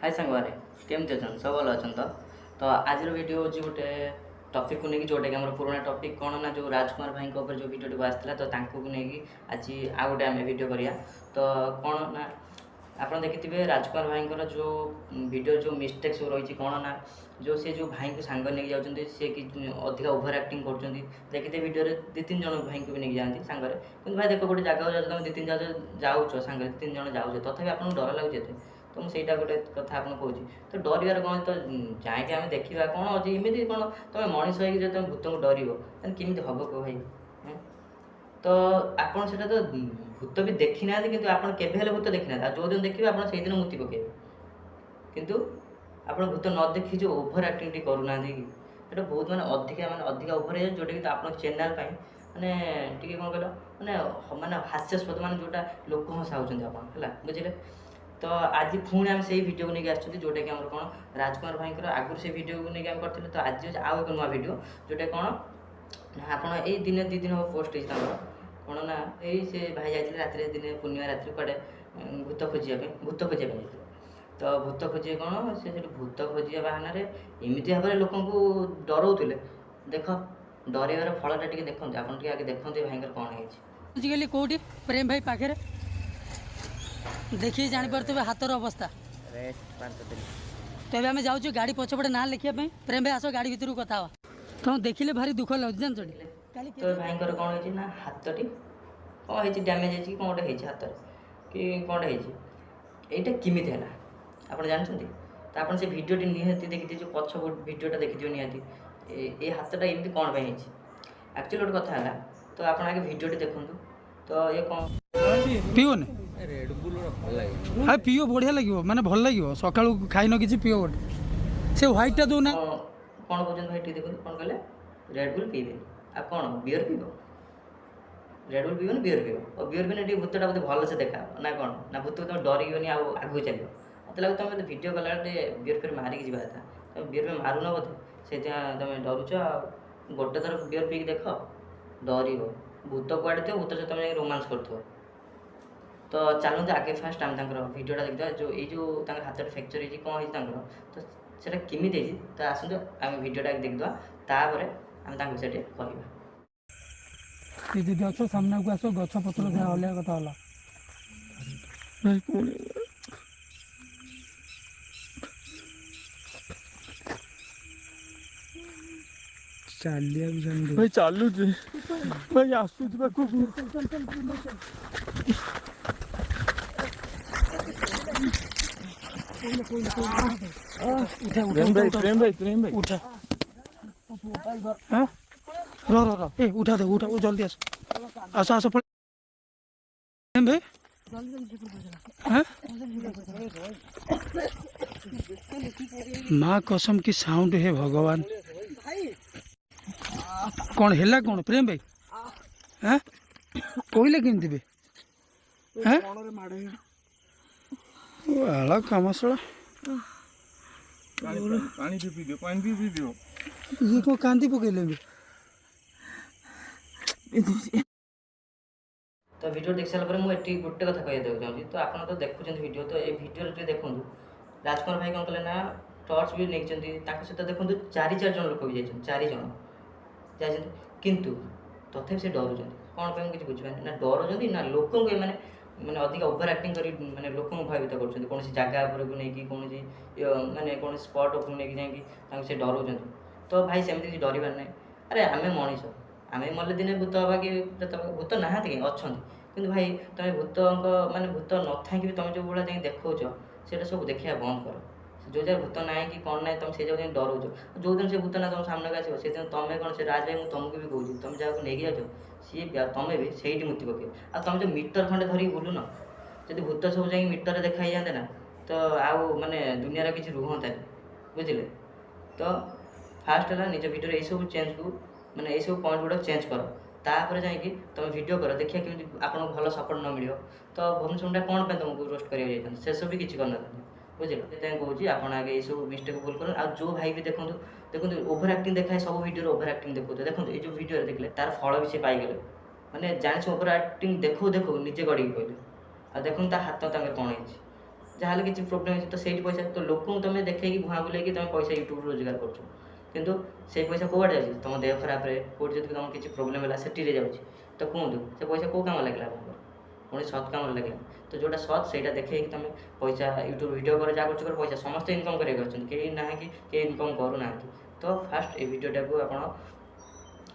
हाय सांगवारे केमती अच्छा सब भल अच्छा तो आज वीडियो हूँ गोटे टपिक को लेकिन जोटा कि आम पुराना टपिक कौन ना जो राजकुमार भाई जो वीडियो आसाला तो नहीं आज आउ गोटे आम भिड करा तो कौन ना आप देखिए राजकुमार भाई जो वीडियो जो मिस्टेक सब रही कौन ना जो सी जो भाई को सांग नहीं जाऊँच सी कि अधिक ओभर एक्टिंग कर देखिए वीडियो दी तीन जन भाई को भी नहीं जाती सांगे कि भाई देख गोटे जगह जाओ तुम दी तीन जाऊँ सांगे दी तीन जन जाऊँ तथापि आपको डर लगुचे तो मुझे गोटे कथा आपको कहूँ तो डर कौन तो जाए आम देखा कौन अच्छे एमती कौन तुम मनीष हो तुम भूत को डर कमी हम कह भाई तो आपड़ से तो भूत भी देखी ना कि आपड़ के भूत देखी ना जो दिन देखिए आप दिन मुति पकड़े किंतु आप भूत न देखी जो ओभर एक्टिंग करूना कि बहुत मानने अधिका ओभर है जोटा कि आप चैनल माने टी कौन कह मैंने मानने हास्यास्पद मान जोटा लोक हसाऊँ आप बुझे तो आज पुणी आम से भिडियो को लेकिन आसुँच जोटा कि कौन राजकुमार भाई आगुरी से भिडियो को लेकिन करते तो आज आउ एक नुआ भिडियो जोटा कौन ना आप दिने दी दिन हम पोस्ट होता कौन ना यही से भाई जाते रात दिन पूर्णिमा रात्रि कड़े भूत खोजापी जाते तो भूत खोजे कौन से भूत खोजा बाहाना एमती भाव में लोक डराऊे देख डरइबार फलटा टी देखते आप आगे देखते भाई कौन है कौटी प्रेम भाई पाखे देखिए जापर हाथर अवस्था तो आम जाऊँ गाड़ी पछपटे ना लिखापी प्रेम भाई आस गाड़ी भितर कथा तुम देखिले भारी दुख लगे जान तो भाई कौन है ना हाथटी कौन है डैमेज कौन गोटे हाथ कि कौन यहाँ किमी है आप जानते तो आप भिडियो निहाती देखिए जो पछ भिडियोटा देखिए निहाती ये हाथटा एमती कौन पर एक्चुअली गोटे कथा है तो आप आगे भिडियो देखूँ तो ये कौन पीओन हाँ पीओ बढ़िया लगे माने भल लगे सका खाई न कि पीओ गोटे से व्हाइटा दौना कौन कहते भाई टी देखो कौन कहले रेड बुल पीबे आ कौन बियर पीब रेड बुल पीबे बियर पीब और बियर पीने भूतटा बोलते भल से देखा ना कौन ना भूत तुम डरगनी आगू चलो मत लगे तुम भिडियो कला बियर फिर मारिक जा था तुम बियर पे मारुन बोधे से तुम डरुच गोटे थर बियर पीक देख डर भूत कुआड़े थे भूत सहित तुम रोमांस कर तो चलते आगे फास्ट आम भिडियोटा देखा जो ये हाथ फ्रैक्चर हो कौन है तो सेटा केमी तो आसतु आम भिडियोटा देखिदेवा तापर आम विषय कहवा दीदी अस सामना को आस गछ पत्र जहाँ हलिया कथा हला चलिया भाई चलु भाई आसु प्रेम भाई उठा हाँ रो ए उठा दे उठा वो जल्दी आस आस प्रेम भाई हाँ माँ कसम की साउंड है भगवान कौन है कौन प्रेम भाई हाँ कहले केमती हाँ वाला कामसला पानी पी दियो ये को कांदी पकेले भी तो वीडियो देख सारा मुझे गोटे कथा कहते चाहिए तो आप तो देखुं वीडियो तो ये वीडियो देखूँ राजकुमार भाई कौन कले ना टर्च भी नहीं सहित देखो चार जन लोक भी जारी जन जाते किंतु तथापि से डरुं कौन पर किसी बुझे ना डरुं ना लोक मैंने अधिक ओभर एक्टिंग कर मैंने लोक भयभीत कर कौन जगह को लेकिन कौन मानने कौन स्पट उपरू नहीं से डरुं तो भाई सेमती किसी डरबार ना अरे आम मनीष आम मले दिन भूत हवा कि भूत ना कि अच्छा कि भाई तुम भूत मानने भूत न था कि तुम जो भाया जाए देखा से सब देखा बंद कर जो जगह भूत ना कि कौन ना तुम से जगह डर जो दिन से भूत ना तुम सामने आसो से दिन तुम कौन से राज भाई मुझे तुमको भी कहूँ तुम जहाँ नहीं जाओ सी तुम भी से मुति पके आ तुम जो मीटर खंडे धरिक बुलून जब भूत सब जा मीटर देखाई जाते ना तो आउ मानने दुनिया किसी रुहता बुझे तो फास्ट है निज भिडियो ये सब चेंज को मैंने ये सब पॉइंट गुड़ा चेंज कर तापर जाकि तुम वीडियो कर देखिए कि आपको भल सपोर्ट न मिल तो भुवनेश्वर कौन पर तुमको रोस्ट करा से सब भी किसी करना बुझे कहूँ आप आगे ये सब मिस्टेक भूल कर जो भाई भी देखो देखो ओभर एक्टिंग देखाए सब वीडियो ओभर एक्टिंग देखो देखो ये जो वीडियो देखले तार फल भी से पाइगले मैंने जाने ओभर एक्टिंग देखो देखो निजे गड़ी कहले आ देखो हाथ कौन है ଯାହାହେଲେ କିଛି ପ୍ରୋବ୍ଲେମ୍ ହେଇଛି ତ ସେଇଠି ପଇସା ତ ଲୋକଙ୍କୁ ତୁମେ ଦେଖେଇକି ଭୁଆଁ ବୁଲେଇକି ତୁମେ ପଇସା ୟୁଟ୍ୟୁବରୁ ରୋଜଗାର କରୁଛ, କିନ୍ତୁ ସେଇ ପଇସା କୁଆଡ଼େ ଯାଉଛି? ତୁମ ଦେହ ଖରାପରେ କେଉଁଠି ଯଦି ତୁମର କିଛି ପ୍ରୋବ୍ଲେମ୍ ହେଲା ସେଠିରେ ଯାଉଛି। ତ କୁହନ୍ତୁ ସେ ପଇସା କେଉଁ କାମ ଲାଗିଲା ଆପଣଙ୍କର? ପୁଣି ସତ୍ କାମରେ ଲାଗିଲା। ତ ଯେଉଁଟା ସତ୍ ସେଇଟା ଦେଖେଇକି ତୁମେ ପଇସା ୟୁଟ୍ୟୁବ ଭିଡ଼ିଓ ପରେ ଯାହା କରୁଛ ପଇସା ସମସ୍ତେ ଇନକମ୍ କରିବାକୁ ଅଛନ୍ତି, କେହି ନାହିଁ କି କେହି ଇନକମ୍ କରୁନାହାନ୍ତି। ତ ଫାଷ୍ଟ ଏ ଭିଡ଼ିଓଟାକୁ ଆପଣ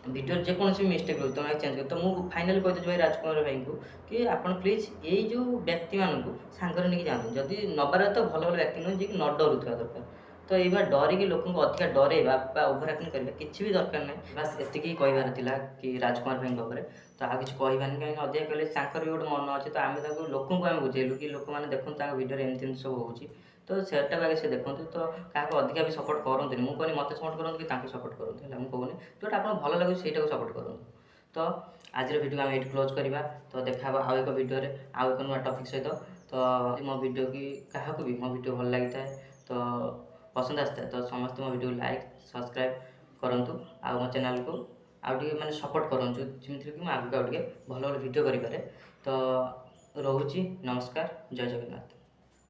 ଭିଡ଼ିଓରେ ଯେକୌଣସି ମିଷ୍ଟେକ୍ ରହୁଛି ତୁମେ ଚେଞ୍ଜ କର। ତ ମୁଁ ଫାଇନାଲି କହିଦେଉଛି ଭାଇ ରାଜକୁମାର ଭାଇଙ୍କୁ କି ଆପଣ ପ୍ଲିଜ୍ ଏଇ ଯେଉଁ ବ୍ୟକ୍ତିମାନଙ୍କୁ ସାଙ୍ଗରେ ନେଇକି ଯାଆନ୍ତୁ। ଯଦି ନେବାର ତ ଭଲ ଭଲ ବ୍ୟକ୍ତି ନୁହେଁ ଯିଏକି ନ ଡରୁଥିବା ଦରକାର। ତ ଏଇଭଳିଆ ଡରିକି ଲୋକଙ୍କୁ ଅଧିକା ଡରେଇବା ବା ଓଭର ଆକ୍ଟିଂ କରିବା କିଛି ବି ଦରକାର ନାହିଁ। ବାସ୍ ଏତିକି କହିବାର ଥିଲା କି ରାଜକୁମାର ଭାଇଙ୍କ ଉପରେ। ତ ଆଉ କିଛି କହିବାନି, କାହିଁକି ଅଧିକା କହିଲେ ତାଙ୍କର ବି ଗୋଟେ ମନ ଅଛି। ତ ଆମେ ତାଙ୍କୁ ଲୋକଙ୍କୁ ଆମେ ବୁଝେଇଲୁ କି ଲୋକମାନେ ଦେଖନ୍ତୁ ତାଙ୍କ ଭିଡ଼ିଓରେ ଏମିତି ଏମିତି ସବୁ ହେଉଛି, ତ ସେଟାକୁ ଆଗେ ସେ ଦେଖନ୍ତୁ। ତ କାହାକୁ ଅଧିକା ବି ସପୋର୍ଟ କରନ୍ତୁନି। ମୁଁ କହୁନି ମୋତେ ସପୋର୍ଟ କରନ୍ତୁ କି ତାଙ୍କୁ ସପୋର୍ଟ କରନ୍ତୁ, ହେଲା ମୁଁ କହୁନି। ଯେଉଁଟା ଆପଣଙ୍କୁ ଭଲ ଲାଗୁଛି ସେଇଟାକୁ ସପୋର୍ଟ କରନ୍ତୁ। ତ ଆଜିର ଭିଡ଼ିଓ ଆମେ ଏଇଠି କ୍ଲୋଜ୍ କରିବା। ତ ଦେଖା ହେବ ଆଉ ଏକ ଭିଡ଼ିଓରେ ଆଉ ଏକ ନୂଆ ଟପିକ୍ ସହିତ। ତ ମୋ ଭିଡ଼ିଓ କି କାହାକୁ ବି ମୋ ଭିଡ଼ିଓ ଭଲ ଲାଗିଥାଏ ତ ପସନ୍ଦ ଆସିଥାଏ ତ ସମସ୍ତେ ମୋ ଭିଡ଼ିଓକୁ ଲାଇକ୍ ସବସ୍କ୍ରାଇବ୍ କରନ୍ତୁ, ଆଉ ମୋ ଚ୍ୟାନେଲ୍କୁ ଆଉ ଟିକେ ମାନେ ସପୋର୍ଟ କରନ୍ତୁ, ଯେମିତିକି ମୁଁ ଆଗକୁ ଆଉ ଟିକେ ଭଲ ଭଲ ଭିଡ଼ିଓ କରିପାରେ। ତ ରହୁଛି, ନମସ୍କାର, ଜୟ ଜଗନ୍ନାଥ।